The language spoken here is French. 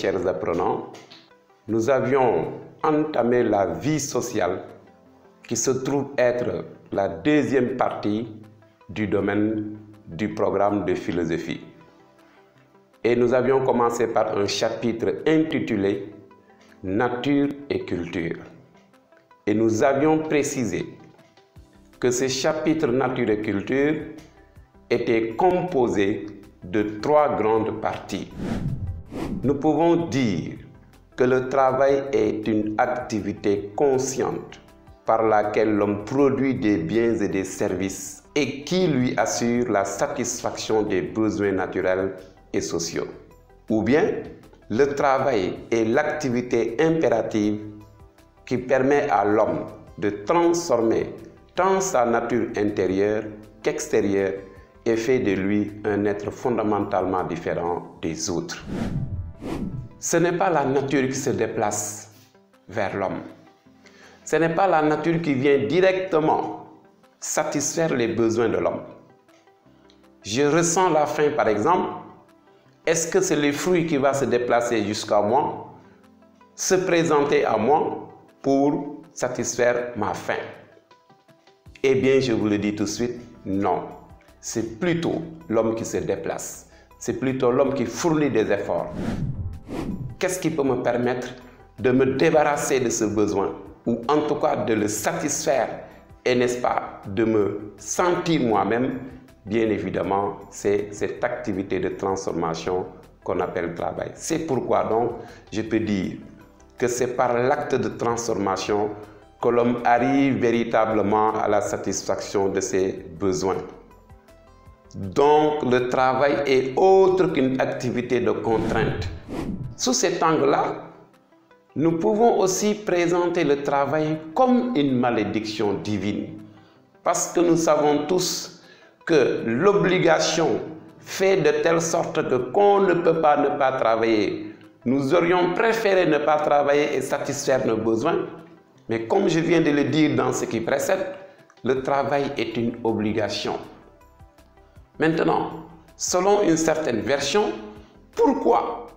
chers apprenants, nous avions entamé la vie sociale qui se trouve être la deuxième partie du domaine du programme de philosophie. Et nous avions commencé par un chapitre intitulé « Nature et culture ». Et nous avions précisé que ce chapitre « Nature et culture » était composé de 3 grandes parties. Nous pouvons dire que le travail est une activité consciente par laquelle l'homme produit des biens et des services et qui lui assure la satisfaction des besoins naturels et sociaux. Ou bien, le travail est l'activité impérative qui permet à l'homme de transformer tant sa nature intérieure qu'extérieure et fait de lui un être fondamentalement différent des autres. Ce n'est pas la nature qui se déplace vers l'homme. Ce n'est pas la nature qui vient directement satisfaire les besoins de l'homme. Je ressens la faim par exemple. Est-ce que c'est le fruit qui va se déplacer jusqu'à moi, se présenter à moi pour satisfaire ma faim? Eh bien, je vous le dis tout de suite, non. C'est plutôt l'homme qui se déplace. C'est plutôt l'homme qui fournit des efforts. Qu'est-ce qui peut me permettre de me débarrasser de ce besoin, ou en tout cas de le satisfaire, et n'est-ce pas, de me sentir moi-même? Bien évidemment, c'est cette activité de transformation qu'on appelle travail. C'est pourquoi donc, je peux dire que c'est par l'acte de transformation que l'homme arrive véritablement à la satisfaction de ses besoins. Donc, le travail est autre qu'une activité de contrainte. Sous cet angle-là, nous pouvons aussi présenter le travail comme une malédiction divine. Parce que nous savons tous que l'obligation fait de telle sorte que qu'on ne peut pas ne pas travailler. Nous aurions préféré ne pas travailler et satisfaire nos besoins. Mais comme je viens de le dire dans ce qui précède, le travail est une obligation. Maintenant, selon une certaine version, pourquoi